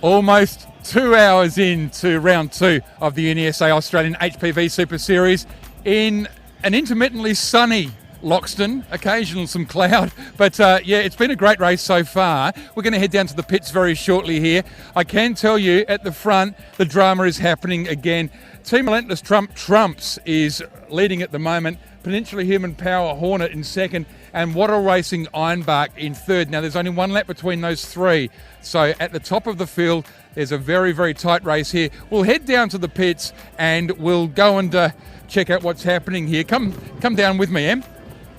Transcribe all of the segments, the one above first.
Almost 2 hours into round 2 of the UniSA Australian HPV Super Series in an intermittently sunny Loxton, occasional some cloud, but yeah, it's been a great race so far. We're going to head down to the pits very shortly here. I can tell you at the front, the drama is happening again. Team Relentless Trumps is leading at the moment, Peninsula Human Power Hornet in second, and Wattle Racing Ironbark in third. Now there's only one lap between those three, so at the top of the field there's a very, very tight race here. We'll head down to the pits and we'll go and check out what's happening here. Come down with me, Em.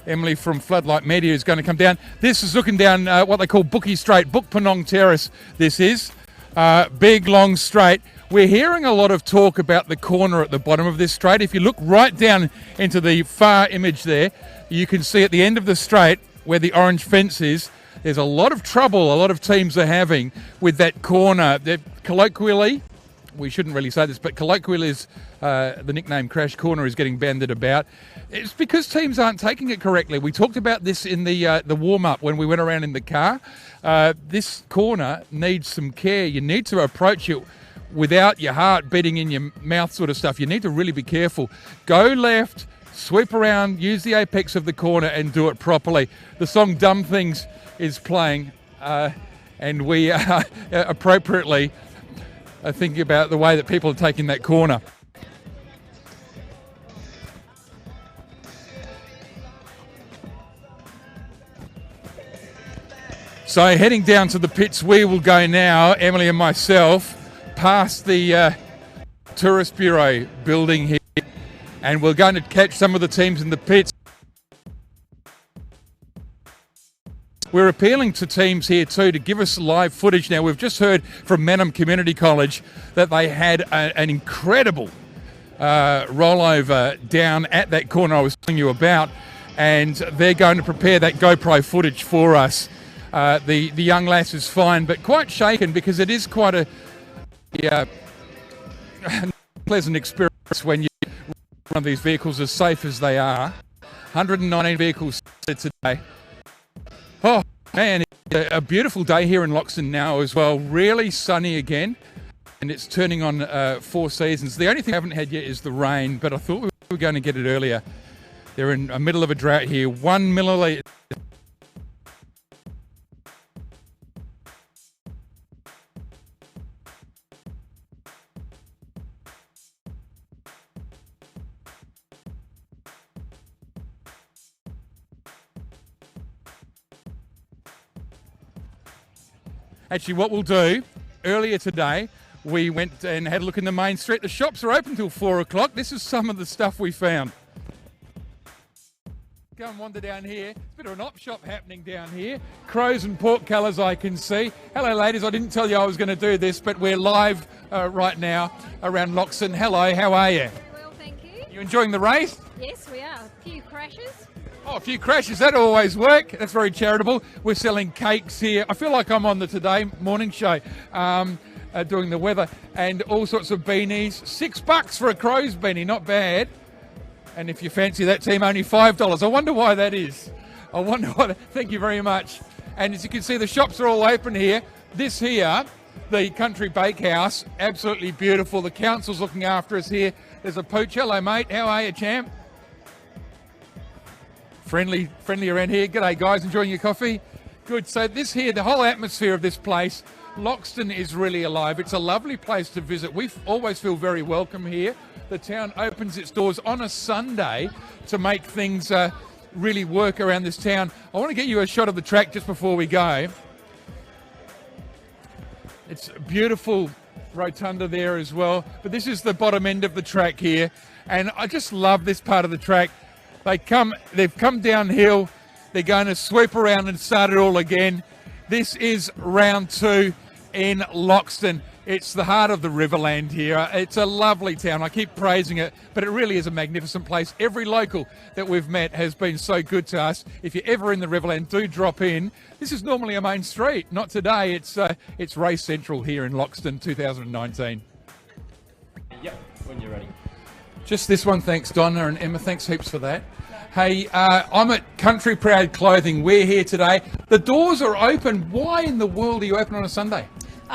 Emily from Floodlight Media is going to come down. This is looking down what they call Bookie Straight, Book Penong Terrace. This is big, long straight. We're hearing a lot of talk about the corner at the bottom of this straight. If you look right down into the far image there, you can see at the end of the straight where the orange fence is, there's a lot of trouble a lot of teams are having with that corner. Colloquially, we shouldn't really say this, but colloquially is the nickname Crash Corner is getting bandied about. It's because teams aren't taking it correctly. We talked about this in the warm-up when we went around in the car. This corner needs some care. You need to approach it without your heart beating in your mouth sort of stuff. You need to really be careful. Go left, sweep around, use the apex of the corner and do it properly. The song Dumb Things is playing and we are appropriately thinking about the way that people are taking that corner. So heading down to the pits we will go now, Emily and myself, past the Tourist Bureau building here, and we're going to catch some of the teams in the pits. We're appealing to teams here too to give us live footage. Now we've just heard from Mannum Community College that they had an incredible rollover down at that corner I was telling you about, and they're going to prepare that GoPro footage for us. The young lass is fine, but quite shaken because it is quite a pleasant experience when you run one of these vehicles as safe as they are. 119 vehicles today. Oh man, it's a beautiful day here in Loxton now as well. Really sunny again, and it's turning on 4 seasons. The only thing I haven't had yet is the rain, but I thought we were going to get it earlier. They're in the middle of a drought here. 1 milliliter. Actually, what we'll do, earlier today, we went and had a look in the main street. The shops are open till 4 o'clock. This is some of the stuff we found. Go and wander down here. It's a bit of an op shop happening down here. Crows and pork colours I can see. Hello, ladies. I didn't tell you I was going to do this, but we're live right now around Loxton. Hello, how are you? Very well, thank you. You enjoying the race? Yes, we are. A few crashes. Oh, a few crashes, that always work. That's very charitable. We're selling cakes here. I feel like I'm on the Today morning show doing the weather, and all sorts of beanies. $6 for a crow's beanie, not bad. And if you fancy that team, only $5. I wonder why that is. I wonder why. Thank you very much. And as you can see, the shops are all open here. This here, the Country Bakehouse, absolutely beautiful. The council's looking after us here. There's a pooch. Hello, mate. How are you, champ? Friendly around here. G'day, guys. Enjoying your coffee? Good. So this here, the whole atmosphere of this place, Loxton is really alive. It's a lovely place to visit. We always feel very welcome here. The town opens its doors on a Sunday to make things really work around this town. I want to get you a shot of the track just before we go. It's a beautiful rotunda there as well. But this is the bottom end of the track here. And I just love this part of the track. They've come downhill, they're going to sweep around and start it all again. This is round 2 in Loxton. It's the heart of the Riverland here. It's a lovely town. I keep praising it, but it really is a magnificent place. Every local that we've met has been so good to us. If you're ever in the Riverland, do drop in. This is normally a main street. Not today. It's Race Central here in Loxton 2019. Yep, when you're ready. Just this one, thanks Donna and Emma, thanks heaps for that. Hey, I'm at Country Proud Clothing. We're here today. The doors are open. Why in the world are you open on a Sunday?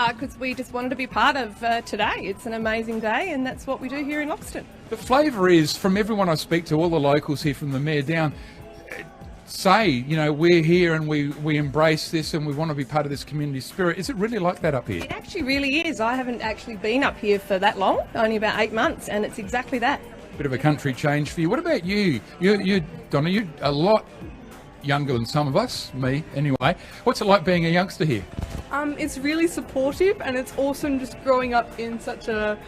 because we just wanted to be part of today. It's an amazing day, and that's what we do here in Loxton. The flavour is, from everyone I speak to, all the locals here from the mayor down, say, you know, we're here and we embrace this and we want to be part of this community spirit. Is it really like that up here? It actually really is. I haven't actually been up here for that long, only about 8 months, and it's exactly that. Bit of a country change for you. What about you? You, Donna, you're a lot younger than some of us, me anyway. What's it like being a youngster here? It's really supportive, and it's awesome just growing up in such a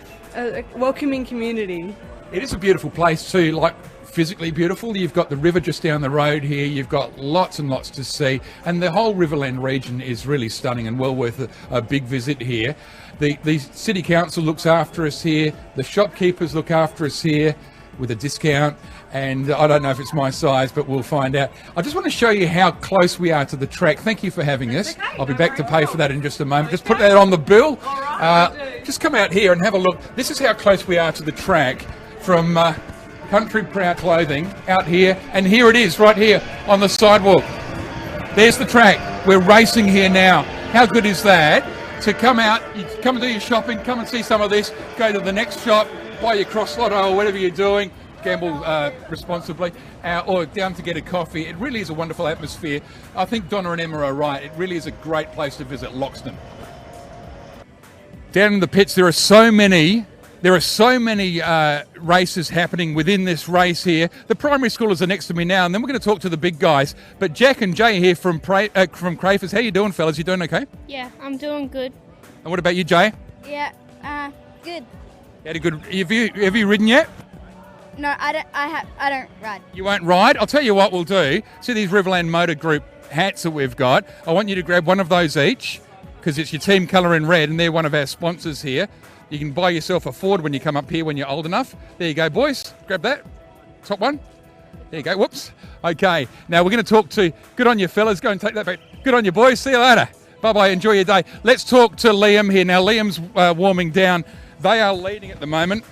welcoming community. It is a beautiful place too, like physically beautiful. You've got the river just down the road here. You've got lots and lots to see, and the whole Riverland region is really stunning and well worth a big visit here. The City Council looks after us here. The shopkeepers look after us here with a discount, and I don't know if it's my size, but we'll find out. I just want to show you how close we are to the track. Thank you for having us. I'll be back to pay for that in just a moment. Just put that on the bill. Just come out here and have a look. This is how close we are to the track from Country Proud Clothing out here, and here it is right here on the sidewalk. There's the track. We're racing here now. How good is that? To come out, you come and do your shopping, come and see some of this, go to the next shop, buy your cross lotto or whatever you're doing, gamble responsibly, or down to get a coffee. It really is a wonderful atmosphere. I think Donna and Emma are right. It really is a great place to visit, Loxton. Down in the pits, there are so many races happening within this race here. The primary schoolers are next to me now, and then we're going to talk to the big guys. But Jack and Jay here from Crafers. How you doing, fellas? You doing okay? Yeah, I'm doing good. And what about you, Jay? Yeah, good. You had a good. Have you ridden yet? No, I don't ride. You won't ride? I'll tell you what we'll do. See these Riverland Motor Group hats that we've got? I want you to grab one of those each, because it's your team colour in red, and they're one of our sponsors here. You can buy yourself a Ford when you come up here when you're old enough. There you go, boys. Grab that. Top one. There you go. Whoops. Okay. Now we're going to talk to... Good on you, fellas. Go and take that back. Good on you, boys. See you later. Bye-bye. Enjoy your day. Let's talk to Liam here. Now, Liam's warming down. They are leading at the moment.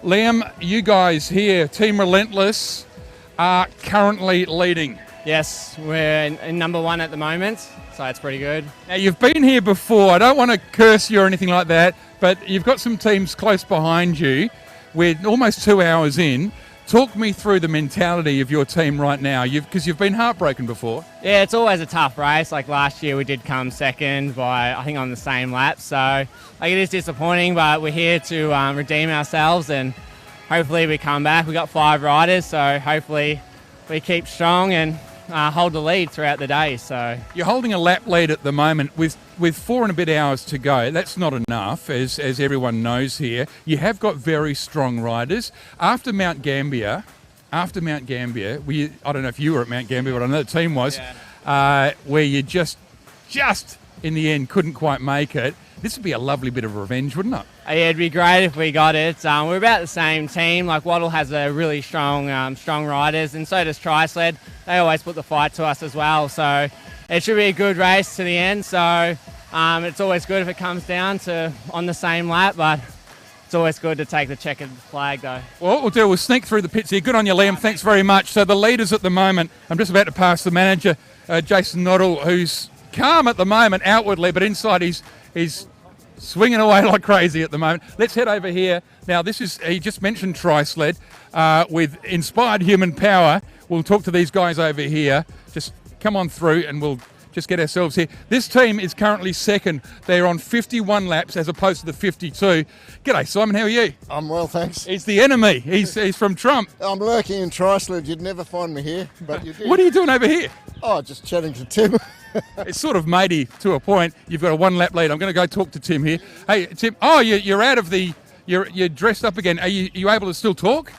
Liam, you guys here, Team Relentless, are currently leading. Yes, we're in number one at the moment, so it's pretty good. Now, you've been here before. I don't want to curse you or anything like that, but you've got some teams close behind you. We're almost 2 hours in. Talk me through the mentality of your team right now, because you've been heartbroken before. Yeah, it's always a tough race. Like last year, we did come second by, I think, on the same lap. So it is disappointing, but we're here to redeem ourselves, and hopefully we come back. We've got 5 riders, so hopefully we keep strong and hold the lead throughout the day. So you're holding a lap lead at the moment with 4 and a bit hours to go. That's not enough, as everyone knows here. You have got very strong riders. After Mount Gambier, I don't know if you were at Mount Gambier, but I know the team was, where you just in the end couldn't quite make it. This would be a lovely bit of revenge, wouldn't it? Yeah, it'd be great if we got it. We're about the same team. Like Waddle has a really strong riders, and so does Tri-Sled. They always put the fight to us as well. So it should be a good race to the end. So it's always good if it comes down to on the same lap, but it's always good to take the checkered flag, though. Well, what we'll do, we'll sneak through the pits here. Good on you, Liam. Thanks very much. So the leaders at the moment, I'm just about to pass the manager, Jason Noddle, who's calm at the moment outwardly, but inside he's swinging away like crazy at the moment. Let's head over here. Now, he just mentioned Tri-Sled with Inspired Human Power. We'll talk to these guys over here. Just come on through and we'll just get ourselves here. This team is currently second. They're on 51 laps as opposed to the 52. G'day, Simon. How are you? I'm well, thanks. He's the enemy. He's from Trump. I'm lurking in Tri-Sled. You'd never find me here, but you did. What are you doing over here? Oh, just chatting to Tim. It's sort of matey to a point. You've got a 1 lap lead. I'm going to go talk to Tim here. Hey, Tim. Oh, you're out of the... You're dressed up again. Are you able to still talk?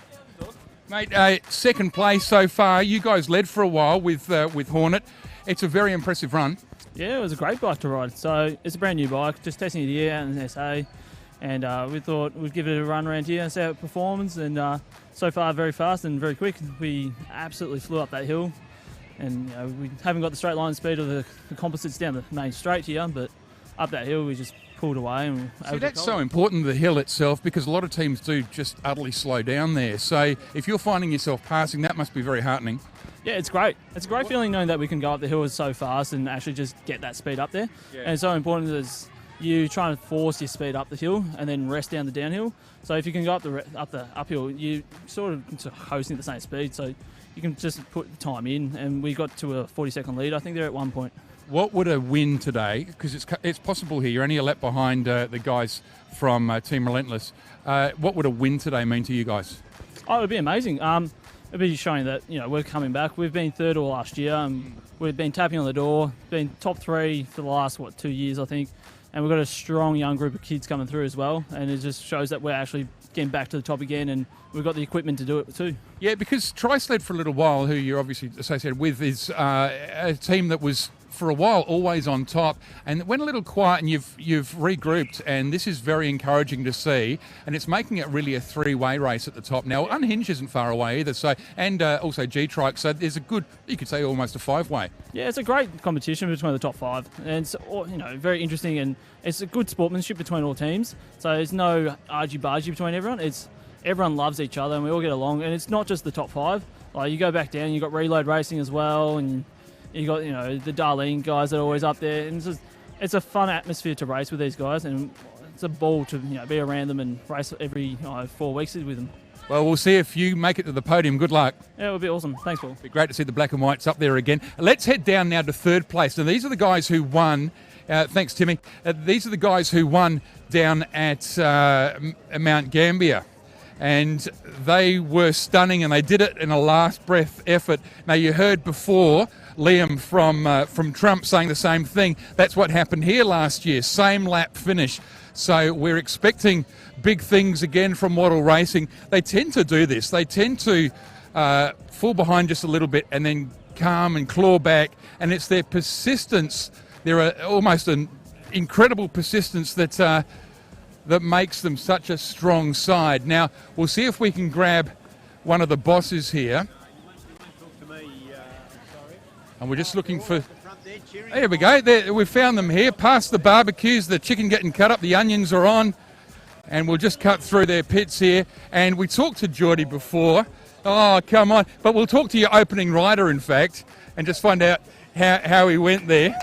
Mate, second place so far. You guys led for a while with Hornet. It's a very impressive run. Yeah, it was a great bike to ride. So it's a brand new bike, just testing it here out in SA. And we thought we'd give it a run around here and see how it performs. And so far, very fast and very quick. We absolutely flew up that hill. And we haven't got the straight line speed of the composites down the main straight here, but up that hill we just pulled away. And see, that's so important, the hill itself, because a lot of teams do just utterly slow down there. So if you're finding yourself passing, that must be very heartening. Yeah, it's great. It's a great feeling knowing that we can go up the hill so fast and actually just get that speed up there. Yeah. And it's so important is you try and force your speed up the hill and then rest down the downhill. So if you can go up the uphill, you sort of coasting at the same speed. So you can just put time in, and we got to a 40-second lead. I think they're at one point. What would a win today, because it's possible here, you're only a lap behind the guys from Team Relentless. What would a win today mean to you guys? Oh, it would be amazing. It'd be showing that we're coming back. We've been third all last year. We've been tapping on the door. Been top 3 for the last 2 years, I think. And we've got a strong young group of kids coming through as well. And it just shows that we're actually getting back to the top again, and we've got the equipment to do it too. Yeah, because Tri-Sled for a little while, who you're obviously associated with, is a team that was for a while always on top, and it went a little quiet, and you've regrouped, and this is very encouraging to see, and it's making it really a 3-way race at the top now. Unhinged isn't far away either, so, and also G-Trike, so there's a good, you could say almost a 5-way. Yeah, it's a great competition between the top 5, and it's very interesting, and it's a good sportsmanship between all teams. So there's no argy-bargy between everyone. Everyone loves each other, and we all get along. And it's not just the top 5. Like you go back down, you've got Reload Racing as well, and you got the Darlene guys that are always up there, and it's a fun atmosphere to race with these guys, and it's a ball to be around them and race every 4 weeks with them. Well, we'll see if you make it to the podium. Good luck. Yeah, it would be awesome. Thanks, Paul. It'd be great to see the black and whites up there again. Let's head down now to 3rd place. Now, these are the guys who won. Thanks, Timmy. These are the guys who won down at Mount Gambier. And they were stunning, and they did it in a last breath effort. Now, you heard before Liam from Trump saying the same thing. That's what happened here last year, same lap finish. So we're expecting big things again from Wattle Racing. They tend to do this. They tend to fall behind just a little bit and then calm and claw back, and it's their persistence. They're almost an incredible persistence that makes them such a strong side. Now, we'll see if we can grab one of the bosses here. And we're just looking for... There we go. We found them here. Past the barbecues, the chicken getting cut up, the onions are on. And we'll just cut through their pits here. And we talked to Geordie before. Oh, come on. But we'll talk to your opening rider, in fact, and just find out how he went there.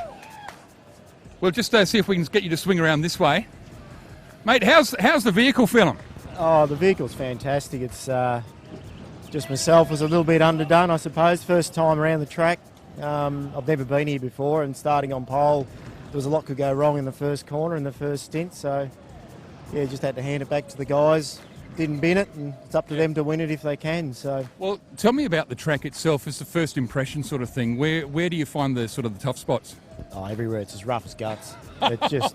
We'll just see if we can get you to swing around this way. Mate, how's the vehicle feeling? Oh, the vehicle's fantastic. It's just myself was a little bit underdone, I suppose. First time around the track. I've never been here before, and starting on pole, there was a lot could go wrong in the first corner in the first stint. So, yeah, just had to hand it back to the guys. Didn't bin it, and it's up to them to win it if they can. So, well, tell me about the track itself. As the first impression sort of thing. Where do you find the sort of the tough spots? Oh, everywhere. It's as rough as guts. It's just.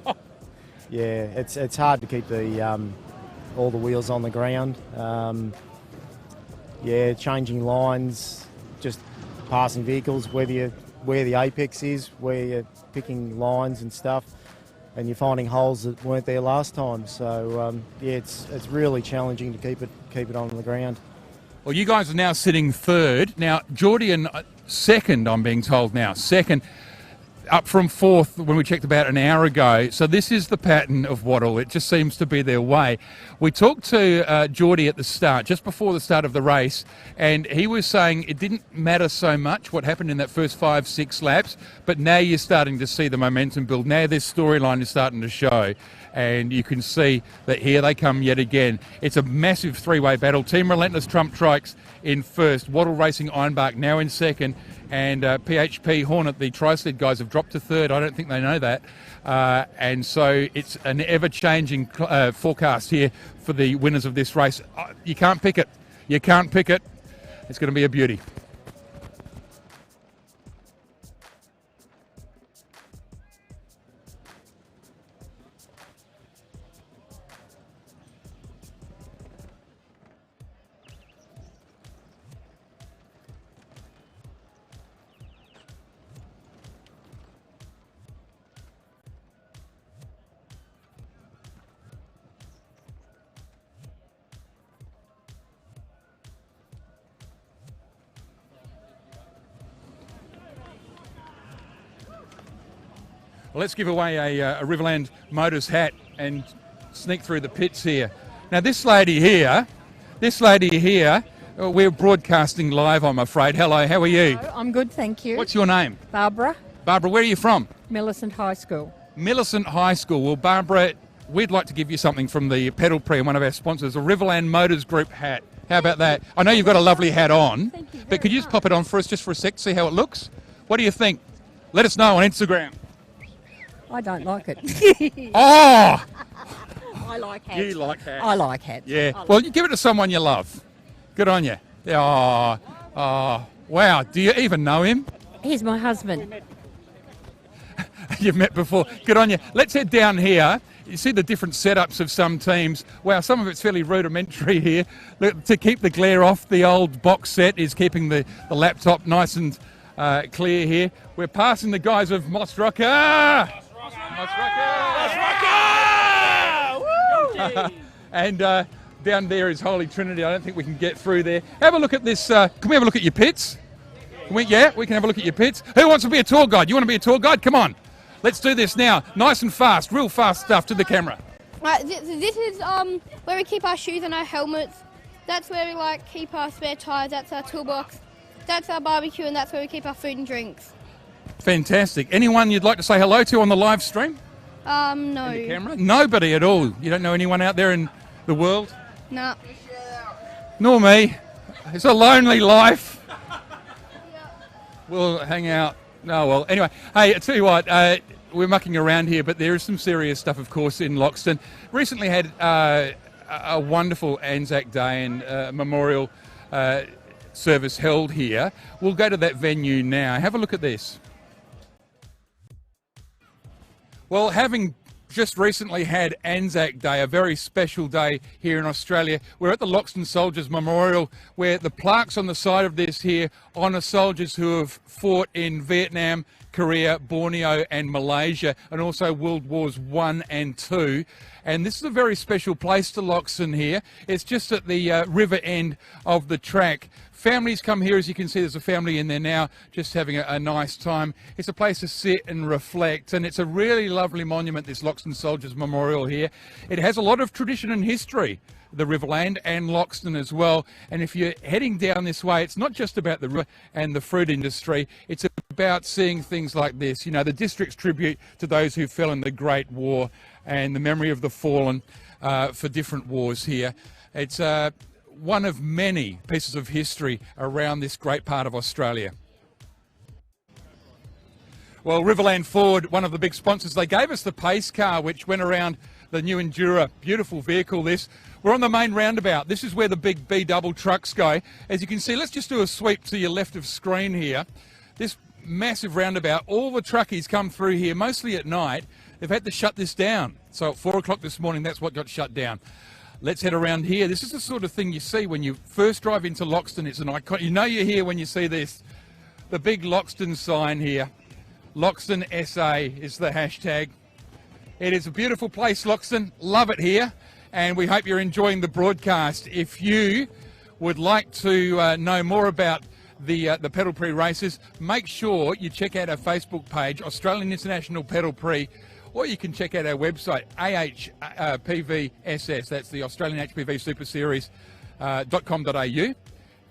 Yeah, it's hard to keep all the wheels on the ground. Changing lines, just passing vehicles, where the apex is, where you're picking lines and stuff, and you're finding holes that weren't there last time. So it's really challenging to keep it on the ground. Well, you guys are now sitting 3rd. Now, Geordie and 2nd, I'm being told now. 2nd. Up from 4th when we checked about an hour ago. So this is the pattern of Wattle. It just seems to be their way. We talked to Geordie at the start, just before the start of the race, and he was saying it didn't matter so much what happened in that first 5-6 laps, but now you're starting to see the momentum build. Now this storyline is starting to show, and you can see that here they come yet again. It's a massive 3-way battle. Team Relentless Trump Trikes in 1st, Wattle Racing Ironbark now in 2nd, and PHP Hornet, the Tri-Sled guys, have dropped to 3rd. I don't think they know that. And so it's an ever-changing forecast here for the winners of this race. You can't pick it. You can't pick it. It's going to be a beauty. Well, let's give away a Riverland Motors hat and sneak through the pits here. Now, this lady here We're broadcasting live, I'm afraid. Hello, how are you? I'm good, thank you. What's your name? Barbara, Barbara, where are you from? Millicent High School. Millicent High School. Well, Barbara, we'd like to give you something from the Pedal Prix and one of our sponsors, a Riverland Motors Group hat. How about that? I know you've got a lovely hat on, but could you just pop it on for us just for a sec, see how it looks? What do you think? Let us know on Instagram. I don't like it. Oh! I like hats. You like hats. I like hats. Yeah. Well, you give it to someone you love. Good on you. Oh, wow. Do you even know him? He's my husband. You've met before. Good on you. Let's head down here. You see the different setups of some teams. Wow, some of it's fairly rudimentary here. To keep the glare off, the old box set is keeping the laptop nice and clear here. We're passing the guys of Moss Rocker. And down there is Holy Trinity. I don't think we can get through there. Have a look at this. Can we have a look at your pits? We can have a look at your pits. Who wants to be a tour guide? You want to be a tour guide? Come on. Let's do this now. Nice and fast, real fast stuff to the camera. This is where we keep our shoes and our helmets. That's where we keep our spare tyres. That's our toolbox. That's our barbecue, and that's where we keep our food and drinks. Fantastic. Anyone you'd like to say hello to on the live stream? No. The camera? Nobody at all. You don't know anyone out there in the world? Nah. Nor me. It's a lonely life. We'll hang out. No, well, anyway. Hey, I tell you what, we're mucking around here, but there is some serious stuff, of course, in Loxton. Recently had a wonderful Anzac Day and memorial service held here. We'll go to that venue now. Have a look at this. Well, having just recently had Anzac Day, a very special day here in Australia, we're at the Loxton Soldiers Memorial, where the plaques on the side of this here honour soldiers who have fought in Vietnam, Korea, Borneo and Malaysia, and also World Wars I and II. And this is a very special place to Loxton here. It's just at the river end of the track. Families come here, as you can see, there's a family in there now just having a nice time. It's a place to sit and reflect, and it's a really lovely monument, this Loxton Soldiers Memorial here. It has a lot of tradition and history, the Riverland and Loxton as well. And if you're heading down this way, it's not just about the river and the fruit industry, it's about seeing things like this, you know, the district's tribute to those who fell in the Great War and the memory of the fallen for different wars here. It's one of many pieces of history around this great part of Australia. Well, Riverland Ford, one of the big sponsors, they gave us the pace car which went around the new Endura. Beautiful vehicle this. We're on the main roundabout. This is where the big B-double trucks go. As you can see, let's just do a sweep to your left of screen here. This massive roundabout, all the truckies come through here, mostly at night. They've had to shut this down. So at 4 o'clock this morning, that's what got shut down. Let's head around here. This is the sort of thing you see when you first drive into Loxton. It's an icon. You know you're here when you see this. The big Loxton sign here. Loxton SA is the hashtag. It is a beautiful place, Loxton. Love it here. And we hope you're enjoying the broadcast. If you would like to know more about the Pedal Prix races, make sure you check out our Facebook page, Australian International Pedal Prix, or you can check out our website, AHPVSS, that's the Australian HPV Super Series, .com.au,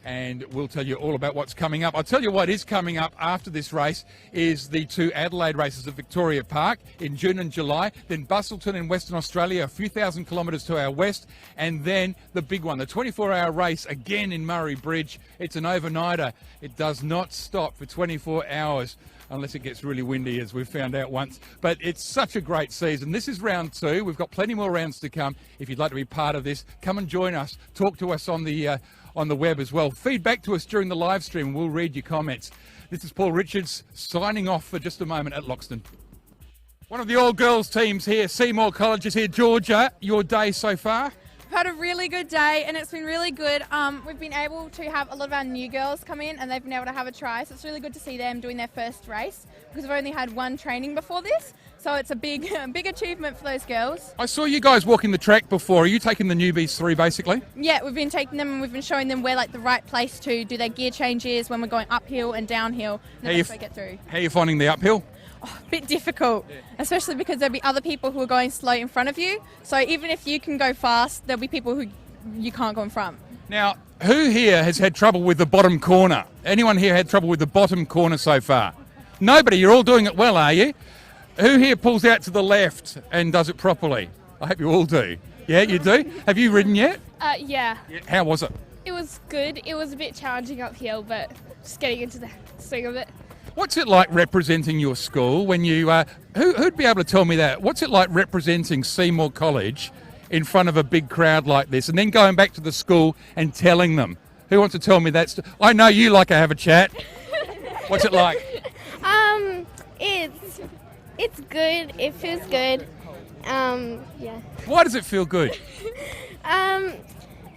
and we'll tell you all about what's coming up. I'll tell you what is coming up after this race is the 2 Adelaide races at Victoria Park in June and July, then Busselton in Western Australia, a few thousand kilometres to our west, and then the big one, the 24-hour race again in Murray Bridge. It's an overnighter. It does not stop for 24 hours. Unless it gets really windy, as we've found out once. But it's such a great season. This is round 2. We've got plenty more rounds to come. If you'd like to be part of this, come and join us. Talk to us on the web as well. Feedback to us during the live stream. We'll read your comments. This is Paul Richards signing off for just a moment at Loxton. One of the all-girls teams here, Seymour College is here. Georgia, your day so far? We've had a really good day and it's been really good. We've been able to have a lot of our new girls come in and they've been able to have a try, so it's really good to see them doing their first race because we've only had one training before this, so it's a big achievement for those girls. I saw you guys walking the track before. Are you taking the newbies through basically? Yeah, we've been taking them and we've been showing them where the right place to do their gear changes when we're going uphill and downhill and the best way to get through. How are you finding the uphill? A bit difficult, especially because there'll be other people who are going slow in front of you. So even if you can go fast, there'll be people who you can't go in front. Now, who here has had trouble with the bottom corner? Anyone here had trouble with the bottom corner so far? Nobody. You're all doing it well, are you? Who here pulls out to the left and does it properly? I hope you all do. Yeah, you do? Have you ridden yet? Yeah. How was it? It was good. It was a bit challenging uphill, but just getting into the swing of it. What's it like representing your school when you... who'd be able to tell me that? What's it like representing Seymour College in front of a big crowd like this and then going back to the school and telling them? Who wants to tell me that? I know you like to have a chat. What's it like? It's good. It feels good. Yeah. Why does it feel good?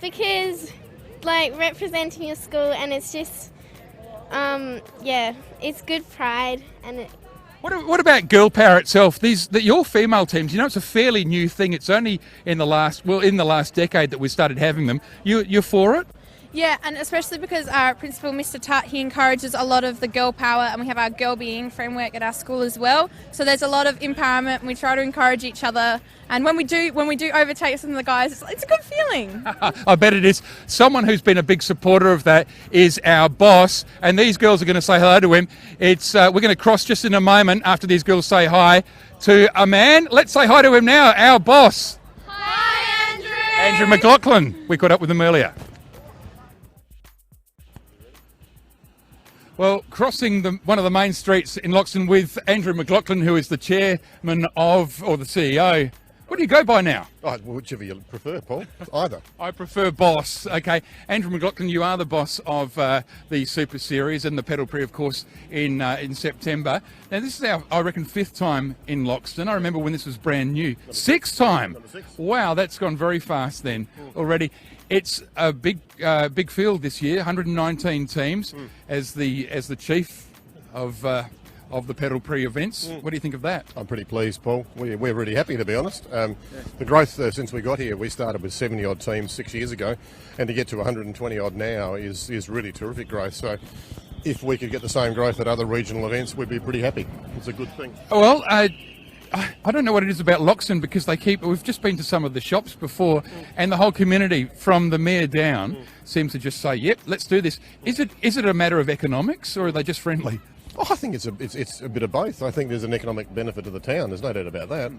Because like representing your school, and it's just yeah, it's good pride. And it What about girl power itself? Your female teams, you know, it's a fairly new thing. It's only in the last decade that we started having them. You're for it? Yeah, and especially because our principal, Mr. Tutt, he encourages a lot of the girl power, and we have our girl being framework at our school as well. So there's a lot of empowerment, and we try to encourage each other. And when we do overtake some of the guys, it's a good feeling. I bet it is. Someone who's been a big supporter of that is our boss, and these girls are going to say hello to him. We're going to cross just in a moment after these girls say hi to a man. Let's say hi to him now, our boss. Hi, Andrew! Andrew McLaughlin. We caught up with him earlier. Well, crossing one of the main streets in Loxton with Andrew McLaughlin, who is the chairman or the CEO. What do you go by now? Oh, whichever you prefer, Paul. Either. I prefer boss. Okay. Andrew McLaughlin, you are the boss of the Super Series and the Pedal Prix, of course, in September. Now, this is our, I reckon, 5th time in Loxton. I remember when this was brand new. 6th time. Number 6. Wow, that's gone very fast then already. It's a big field this year, 119 teams as the chief of the Pedal Prix events. What do you think of that? I'm pretty pleased, Paul. We're really happy, to be honest. The growth since we got here, we started with 70-odd teams 6 years ago, and to get to 120-odd now is really terrific growth. So if we could get the same growth at other regional events, we'd be pretty happy. It's a good thing. Well, I don't know what it is about Loxton, because we've just been to some of the shops before, and the whole community from the mayor down seems to just say, yep, let's do this. Is it a matter of economics, or are they just friendly? Oh, I think it's a bit of both. I think there's an economic benefit to the town. There's no doubt about that.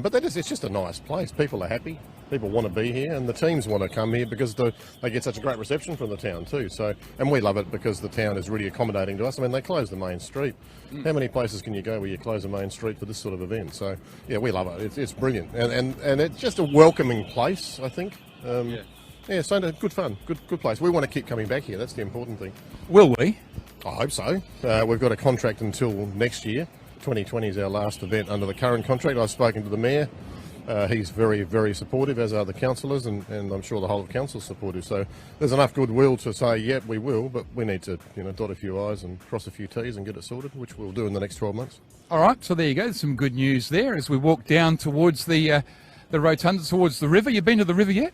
But it's just a nice place. People are happy. People want to be here, and the teams want to come here because they get such a great reception from the town too. So, and we love it because the town is really accommodating to us. I mean, they close the main street. How many places can you go where you close a main street for this sort of event? So, yeah, we love it. It's brilliant, and it's just a welcoming place, I think. Yeah, so good fun, good place. We want to keep coming back here. That's the important thing. Will we? I hope so. We've got a contract until next year. 2020 is our last event under the current contract. I've spoken to the mayor. He's very, very supportive, as are the councillors, and I'm sure the whole of council's supportive. So there's enough goodwill to say, yep, we will, but we need to, dot a few I's and cross a few T's and get it sorted, which we'll do in the next 12 months. All right, so there you go. There's some good news there as we walk down towards the rotunda, towards the river. You been to the river yet?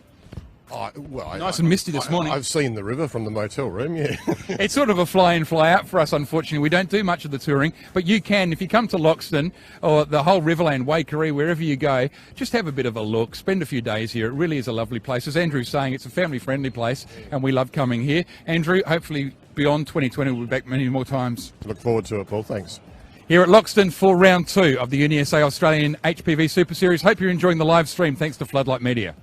Nice and misty this morning. I've seen the river from the motel room, yeah. It's sort of a fly-in, fly-out for us, unfortunately. We don't do much of the touring, but you can, if you come to Loxton or the whole Riverland, Waikerie, wherever you go, just have a bit of a look, spend a few days here. It really is a lovely place. As Andrew's saying, it's a family-friendly place, and we love coming here. Andrew, hopefully beyond 2020, we'll be back many more times. Look forward to it, Paul. Thanks. Here at Loxton for round 2 of the UniSA Australian HPV Super Series. Hope you're enjoying the live stream, thanks to Floodlight Media.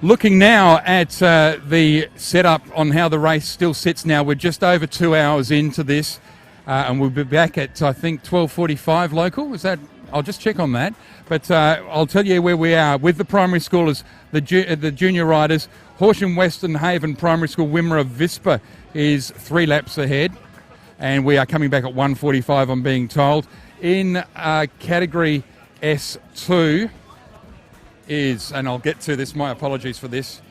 Looking now at the setup on how the race still sits now, we're just over 2 hours into this, and we'll be back at, I think, 12:45 local. Is that? I'll just check on that. But I'll tell you where we are with the primary schoolers, the junior riders. Horsham Western Haven Primary School Wimmera Vispa is 3 laps ahead, and we are coming back at 1:45, I'm being told. In category S2 is, and I'll get to this, my apologies for this.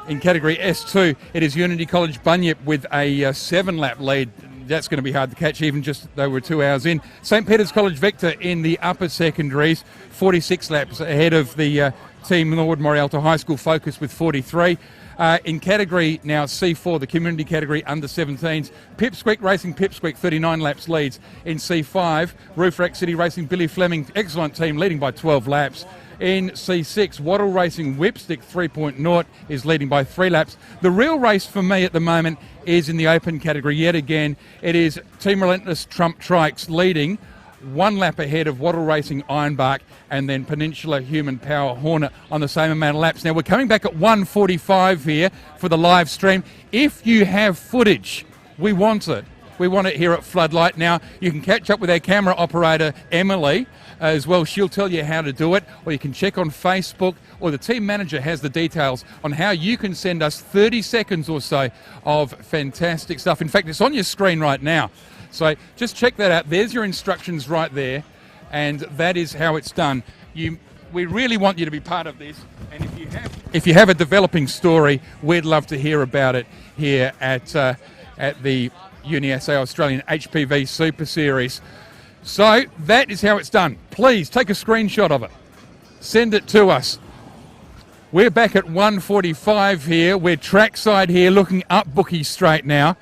In category S2, it is Unity College Bunyip with a 7-lap lead. That's going to be hard to catch, even just though we're 2 hours in. St. Peter's College Vector in the upper secondaries, 46 laps ahead of the team Norwood Morialta High School Focus with 43. In category now C4, the community category under 17s, Pipsqueak Racing, Pipsqueak 39 laps leads. In C5, Roof Rack City Racing, Billy Fleming, excellent team, leading by 12 laps. In C6, Wattle Racing Whipstick 3.0 is leading by 3 laps. The real race for me at the moment is in the open category. Yet again, it is Team Relentless Trump Trikes leading 1 lap ahead of Wattle Racing Ironbark and then Peninsula Human Power Hornet on the same amount of laps. Now we're coming back at 1:45 here for the live stream. If you have footage, we want it. We want it here at Floodlight. Now you can catch up with our camera operator Emily as well. She'll tell you how to do it, or you can check on Facebook, or the team manager has the details on how you can send us 30 seconds or so of fantastic stuff. In fact, it's on your screen right now. So just check that out. There's your instructions right there, and that is how it's done. We really want you to be part of this, and if you have a developing story, we'd love to hear about it here at the UniSA Australian HPV Super Series. So that is how it's done. Please take a screenshot of it. Send it to us. We're back at 1:45 here. We're trackside here, looking up Bookie Straight now,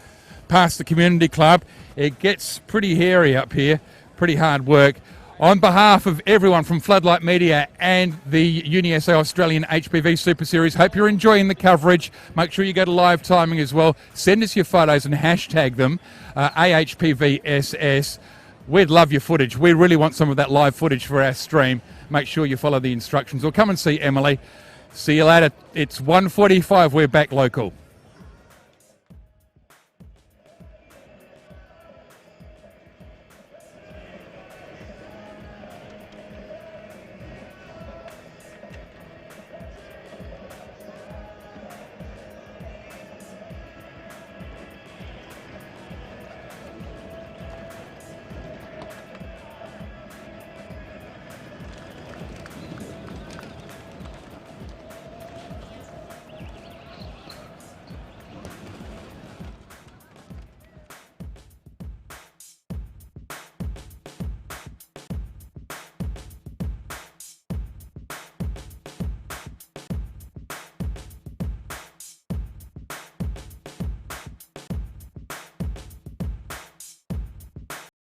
past the community club. It gets pretty hairy up here, pretty hard work. On behalf of everyone from Floodlight Media and the UniSA Australian HPV Super Series, hope you're enjoying the coverage. Make sure you go to live timing as well. Send us your photos and hashtag them, AHPVSS. We'd love your footage. We really want some of that live footage for our stream. Make sure you follow the instructions or come and see Emily. See you later. It's 1:45. We're back local.